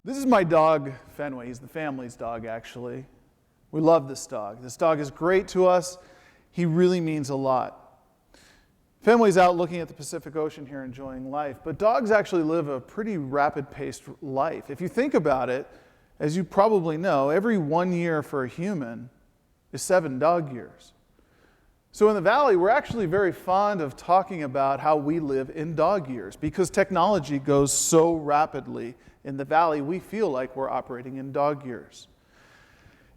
This is my dog, Fenway. He's the family's dog, actually. We love this dog. This dog is great to us. He really means a lot. Fenway's out looking at the Pacific Ocean here, enjoying life. But dogs actually live a pretty rapid-paced life. If you think about it, as you probably know, every 1 year for a human is 7 dog years. So in the Valley, we're actually very fond of talking about how we live in dog years because technology goes so rapidly. In the Valley, we feel like we're operating in dog years.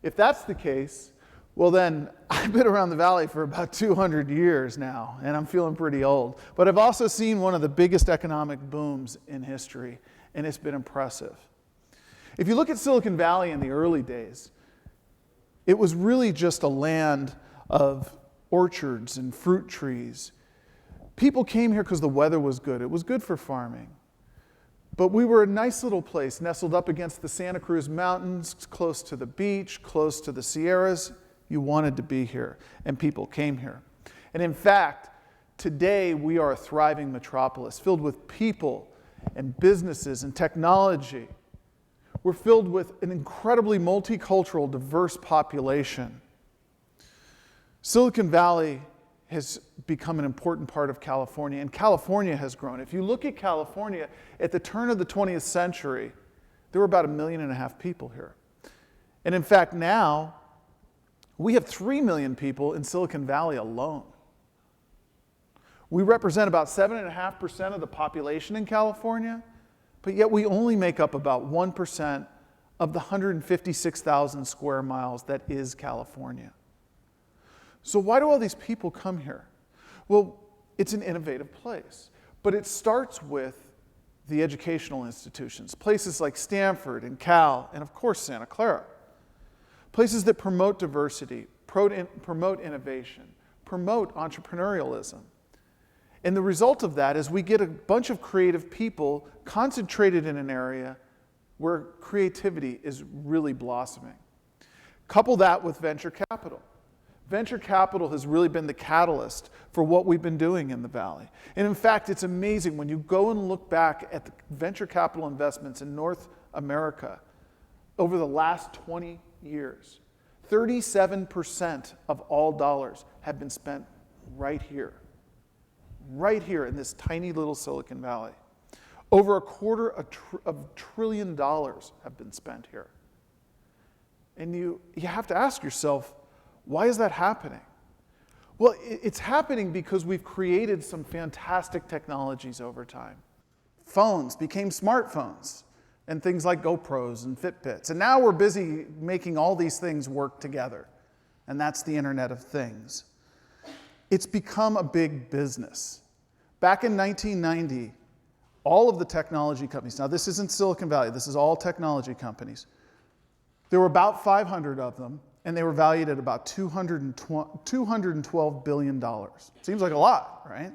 If that's the case, well then, I've been around the Valley for about 200 years now, and I'm feeling pretty old. But I've also seen one of the biggest economic booms in history, and it's been impressive. If you look at Silicon Valley in the early days, it was really just a land of orchards and fruit trees. People came here because the weather was good. It was good for farming. But we were a nice little place, nestled up against the Santa Cruz Mountains, close to the beach, close to the Sierras. You wanted to be here, and people came here. And in fact, today we are a thriving metropolis filled with people and businesses and technology. We're filled with an incredibly multicultural, diverse population. Silicon Valley has become an important part of California, and California has grown. If you look at California, at the turn of the 20th century, there were about 1.5 million people here. And in fact, now, we have 3 million people in Silicon Valley alone. We represent about 7.5% of the population in California, but yet we only make up about 1% of the 156,000 square miles that is California. So why do all these people come here? Well, it's an innovative place, but it starts with the educational institutions, places like Stanford and Cal, and of course Santa Clara. Places that promote diversity, promote innovation, promote entrepreneurialism. And the result of that is we get a bunch of creative people concentrated in an area where creativity is really blossoming. Couple that with venture capital. Venture capital has really been the catalyst for what we've been doing in the Valley. And in fact, it's amazing when you go and look back at the venture capital investments in North America over the last 20 years, 37% of all dollars have been spent right here in this tiny little Silicon Valley. Over $250 billion have been spent here. And you have to ask yourself, why is that happening? Well, it's happening because we've created some fantastic technologies over time. Phones became smartphones and things like GoPros and Fitbits. And now we're busy making all these things work together. And that's the Internet of Things. It's become a big business. Back in 1990, all of the technology companies, now this isn't Silicon Valley, this is all technology companies. There were about 500 of them, and they were valued at about $212 billion. Seems like a lot, right?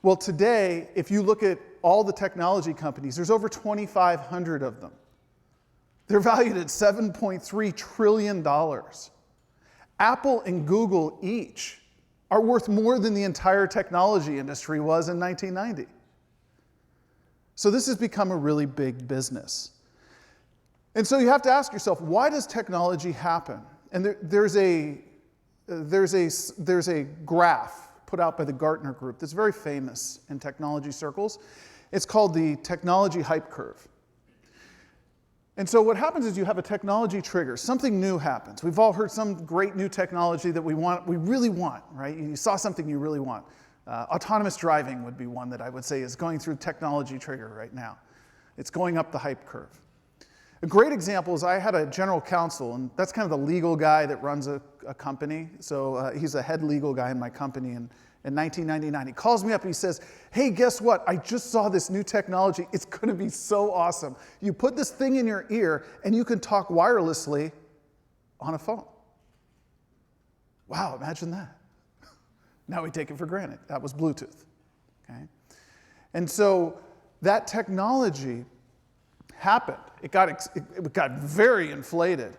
Well, today, if you look at all the technology companies, there's over 2,500 of them. They're valued at $7.3 trillion. Apple and Google each are worth more than the entire technology industry was in 1990. So this has become a really big business. And so you have to ask yourself, why does technology happen? And there's a graph put out by the Gartner Group that's very famous in technology circles. It's called the technology hype curve. And so what happens is you have a technology trigger. Something new happens. We've all heard some great new technology that we really want, right? You saw something you really want. Autonomous driving would be one that I would say is going through technology trigger right now. It's going up the hype curve. A great example is I had a general counsel, and that's kind of the legal guy that runs a company. So he's a head legal guy in my company. And in 1999, he calls me up and he says, hey, guess what? I just saw this new technology. It's going to be so awesome. You put this thing in your ear, and you can talk wirelessly on a phone. Wow, imagine that. Now we take it for granted. That was Bluetooth. Okay? And so that technology happened. It got very inflated.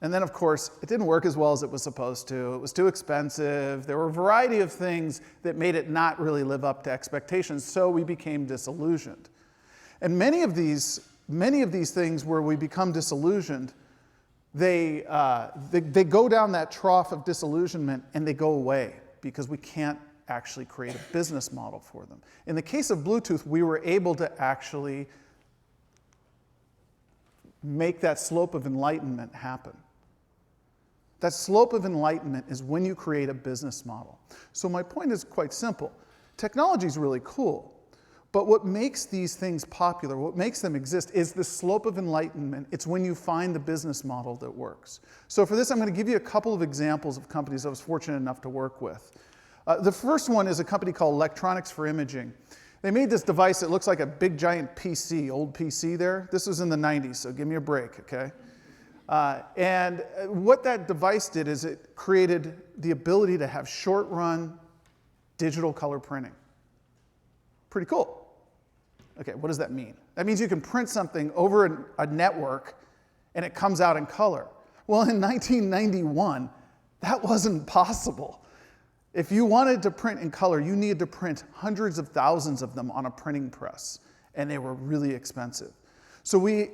And then, of course, it didn't work as well as it was supposed to. It was too expensive. There were a variety of things that made it not really live up to expectations, so we became disillusioned. And many of these many of these things where we become disillusioned, they go down that trough of disillusionment and they go away because we can't actually create a business model for them. In the case of Bluetooth, we were able to actually make that slope of enlightenment happen. That slope of enlightenment is when you create a business model. So my point is quite simple. Technology is really cool, but what makes these things popular, what makes them exist, is the slope of enlightenment. It's when you find the business model that works. So for this, I'm going to give you a couple of examples of companies I was fortunate enough to work with. The first one is a company called Electronics for Imaging. They made this device that looks like a big giant PC, old PC there. This was in the 90s, so give me a break, okay? And what that device did is it created the ability to have short-run digital color printing. Pretty cool. Okay, what does that mean? That means you can print something over a network and it comes out in color. Well, in 1991, that wasn't possible. If you wanted to print in color, you needed to print hundreds of thousands of them on a printing press, and they were really expensive. So we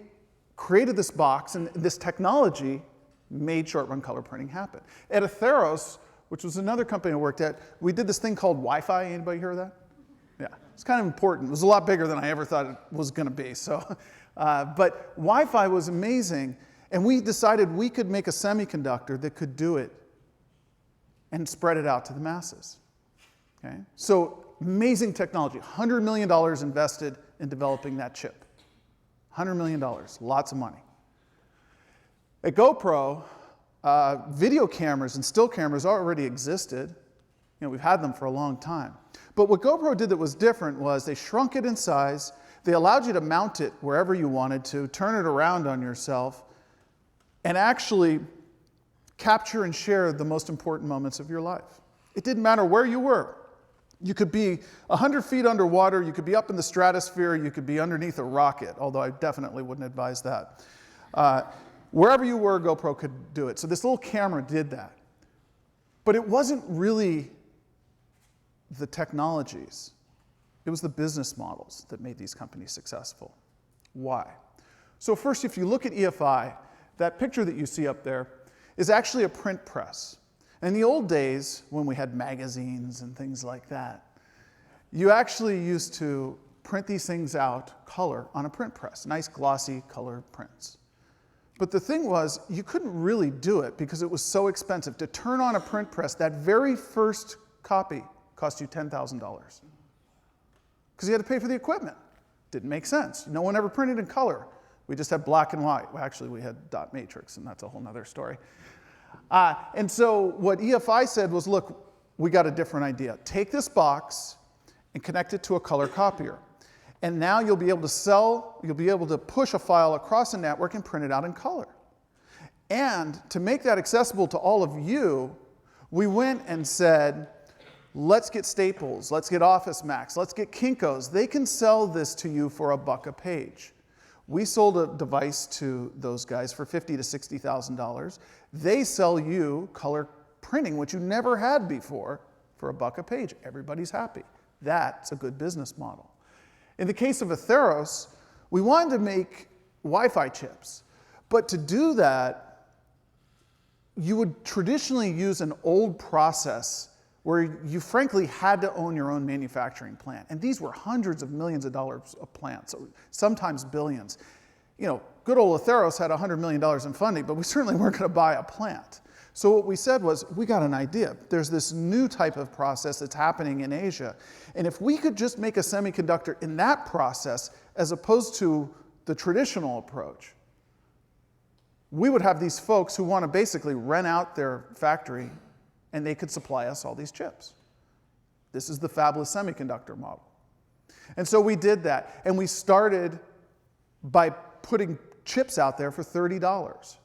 created this box, and this technology made short-run color printing happen. At Atheros, which was another company I worked at, we did this thing called Wi-Fi. Anybody hear of that? Yeah, it's kind of important. It was a lot bigger than I ever thought it was going to be. So, but Wi-Fi was amazing, and we decided we could make a semiconductor that could do it and spread it out to the masses. Okay? So amazing technology. $100 million invested in developing that chip. $100 million, lots of money. At GoPro, video cameras and still cameras already existed. You know, we've had them for a long time. But what GoPro did that was different was they shrunk it in size. They allowed you to mount it wherever you wanted to, turn it around on yourself, and actually capture and share the most important moments of your life. It didn't matter where you were. You could be 100 feet underwater, you could be up in the stratosphere, you could be underneath a rocket, although I definitely wouldn't advise that. Wherever you were, GoPro could do it. So this little camera did that. But it wasn't really the technologies. It was the business models that made these companies successful. Why? So first, if you look at EFI, that picture that you see up there is actually a print press. In the old days, when we had magazines and things like that, you actually used to print these things out color on a print press, nice glossy color prints. But the thing was, you couldn't really do it because it was so expensive. To turn on a print press, that very first copy cost you $10,000. Because you had to pay for the equipment. Didn't make sense. No one ever printed in color. We just had black and white. Well, actually, we had dot matrix, and that's a whole nother story. And so what EFI said was, look, we got a different idea. Take this box and connect it to a color copier. And now you'll be able to push a file across a network and print it out in color. And to make that accessible to all of you, we went and said, let's get Staples, let's get Office Max, let's get Kinko's. They can sell this to you for $1 a page. We sold a device to those guys for $50,000 to $60,000. They sell you color printing, which you never had before, for $1 a page. Everybody's happy. That's a good business model. In the case of Atheros, we wanted to make Wi-Fi chips. But to do that, you would traditionally use an old process where you frankly had to own your own manufacturing plant. And these were hundreds of millions of dollars of plants, sometimes billions. You know, good old Atheros had $100 million in funding, but we certainly weren't going to buy a plant. So what we said was, we got an idea. There's this new type of process that's happening in Asia. And if we could just make a semiconductor in that process, as opposed to the traditional approach, we would have these folks who want to basically rent out their factory and they could supply us all these chips. This is the fabless semiconductor model. And so we did that. And we started by putting chips out there for $30.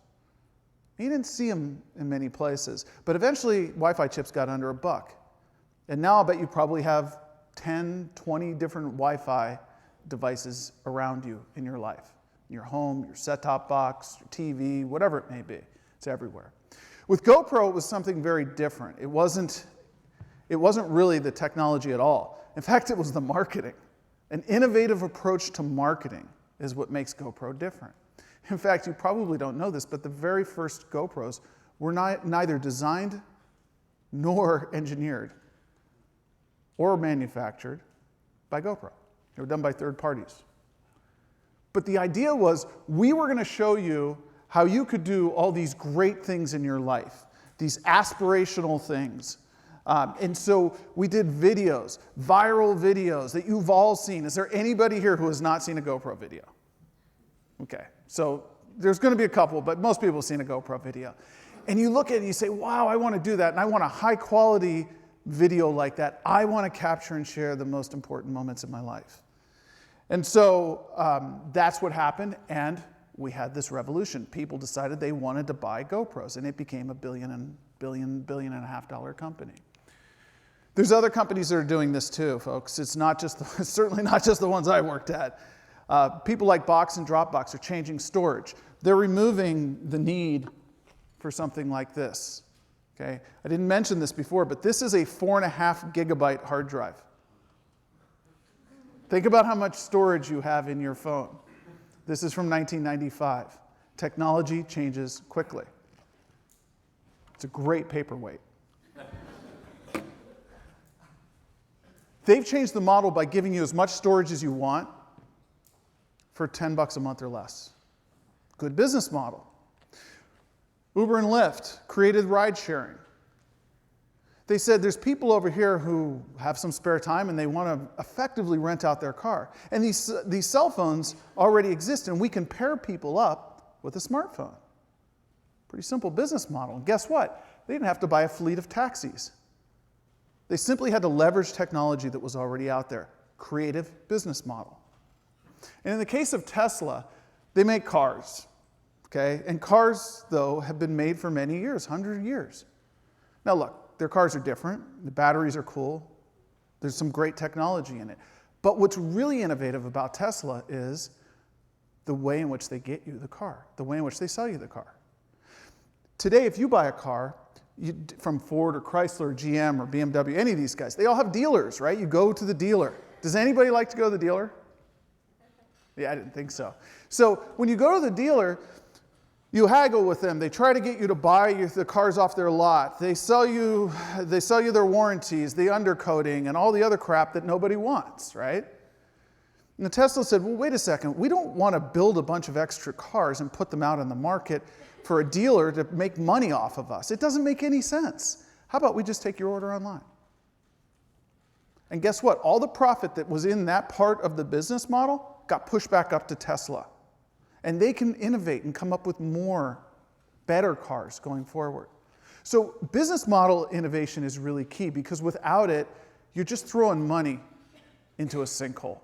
You didn't see them in many places. But eventually, Wi-Fi chips got under $1. And now I'll bet you probably have 10, 20 different Wi-Fi devices around you in your life. In your home, your set-top box, your TV, whatever it may be. It's everywhere. With GoPro, it was something very different. It wasn't really the technology at all. In fact, it was the marketing. An innovative approach to marketing is what makes GoPro different. In fact, you probably don't know this, but the very first GoPros were neither designed nor engineered or manufactured by GoPro. They were done by third parties. But the idea was we were going to show you how you could do all these great things in your life, these aspirational things. And so we did videos, viral videos that you've all seen. Is there anybody here who has not seen a GoPro video? Okay, so there's going to be a couple, but most people have seen a GoPro video. And you look at it and you say, wow, I want to do that, and I want a high-quality video like that. I want to capture and share the most important moments in my life. And so that's what happened, and we had this revolution. People decided they wanted to buy GoPros, and it became a billion and a half dollar company. There's other companies that are doing this too, folks. It's certainly not just the ones I worked at. People like Box and Dropbox are changing storage. They're removing the need for something like this. Okay? I didn't mention this before, but this is a 4.5 gigabyte hard drive. Think about how much storage you have in your phone. This is from 1995. Technology changes quickly. It's a great paperweight. They've changed the model by giving you as much storage as you want for $10 a month or less. Good business model. Uber and Lyft created ride sharing. They said there's people over here who have some spare time and they want to effectively rent out their car. And these cell phones already exist, and we can pair people up with a smartphone. Pretty simple business model. And guess what? They didn't have to buy a fleet of taxis. They simply had to leverage technology that was already out there. Creative business model. And in the case of Tesla, they make cars. Okay? And cars, though, have been made for many years, 100 years. Now look, their cars are different. The batteries are cool. There's some great technology in it. But what's really innovative about Tesla is the way in which they get you the car, the way in which they sell you the car. Today, if you buy a car from Ford or Chrysler or GM or BMW, any of these guys, they all have dealers, right? You go to the dealer. Does anybody like to go to the dealer? Yeah, I didn't think so. So when you go to the dealer, you haggle with them. They try to get you to buy the cars off their lot. They sell you their warranties, the undercoating, and all the other crap that nobody wants, right? And the Tesla said, well, wait a second. We don't want to build a bunch of extra cars and put them out on the market for a dealer to make money off of us. It doesn't make any sense. How about we just take your order online? And guess what? All the profit that was in that part of the business model got pushed back up to Tesla. And they can innovate and come up with more, better cars going forward. So business model innovation is really key, because without it, you're just throwing money into a sinkhole.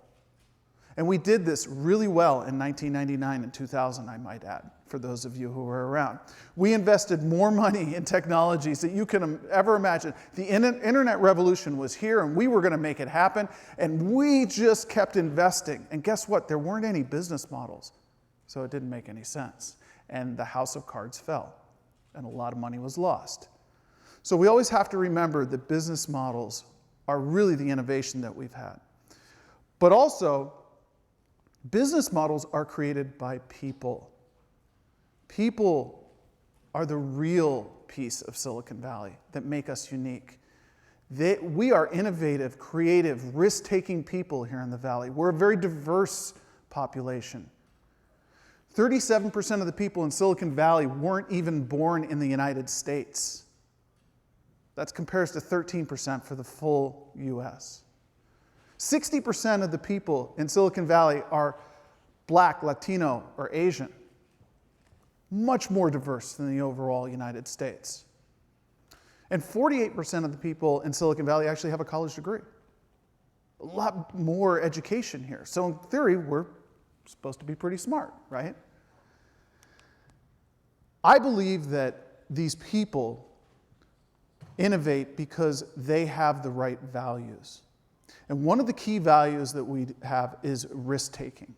And we did this really well in 1999 and 2000, I might add, for those of you who were around. We invested more money in technologies that you can ever imagine. The internet revolution was here, and we were going to make it happen, and we just kept investing. And guess what? There weren't any business models, so it didn't make any sense. And the house of cards fell, and a lot of money was lost. So we always have to remember that business models are really the innovation that we've had. But also, business models are created by people. People are the real piece of Silicon Valley that make us unique. We are innovative, creative, risk-taking people here in the Valley. We're a very diverse population. 37% of the people in Silicon Valley weren't even born in the United States. That compares to 13% for the full US. 60% of the people in Silicon Valley are Black, Latino, or Asian. Much more diverse than the overall United States. And 48% of the people in Silicon Valley actually have a college degree. A lot more education here. So in theory, we're supposed to be pretty smart, right? I believe that these people innovate because they have the right values. And one of the key values that we have is risk-taking.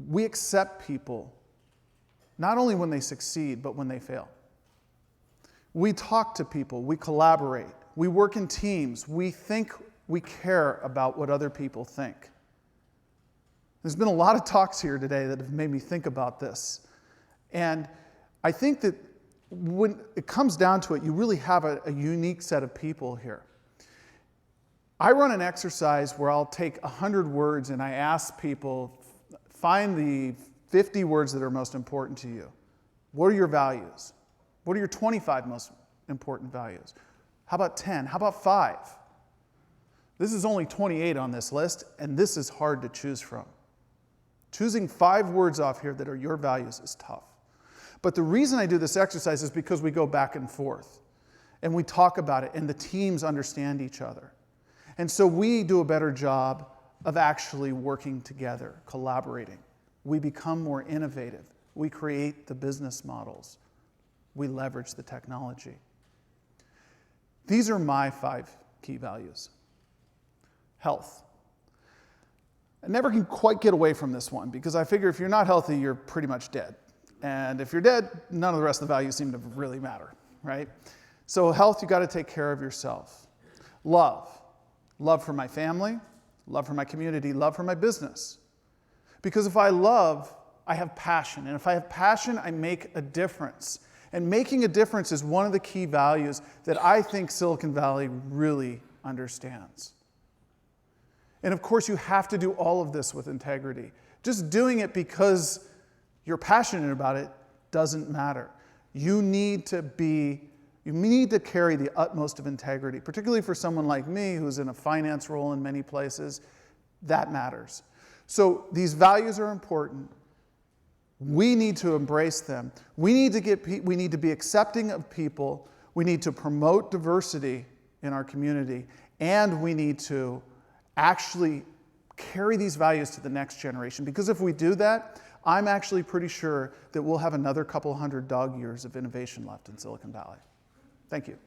We accept people not only when they succeed, but when they fail. We talk to people, we collaborate, we work in teams, we think we care about what other people think. There's been a lot of talks here today that have made me think about this. And I think that when it comes down to it, you really have a unique set of people here. I run an exercise where I'll take 100 words and I ask people, find the 50 words that are most important to you. What are your values? What are your 25 most important values? How about 10? How about 5? This is only 28 on this list, and this is hard to choose from. Choosing 5 words off here that are your values is tough. But the reason I do this exercise is because we go back and forth, and we talk about it, and the teams understand each other. And so we do a better job of actually working together, collaborating. We become more innovative. We create the business models. We leverage the technology. These are my 5 key values. Health. I never can quite get away from this one because I figure if you're not healthy, you're pretty much dead. And if you're dead, none of the rest of the values seem to really matter, right? So health, you got to take care of yourself. Love. Love for my family, love for my community, love for my business. Because if I love, I have passion. And if I have passion, I make a difference. And making a difference is one of the key values that I think Silicon Valley really understands. And of course, you have to do all of this with integrity. Just doing it because you're passionate about it doesn't matter. You need to carry the utmost of integrity, particularly for someone like me who's in a finance role in many places. That matters. So these values are important. We need to embrace them. We need to be accepting of people. We need to promote diversity in our community. And we need to actually carry these values to the next generation. Because if we do that, I'm actually pretty sure that we'll have another couple hundred dog years of innovation left in Silicon Valley. Thank you.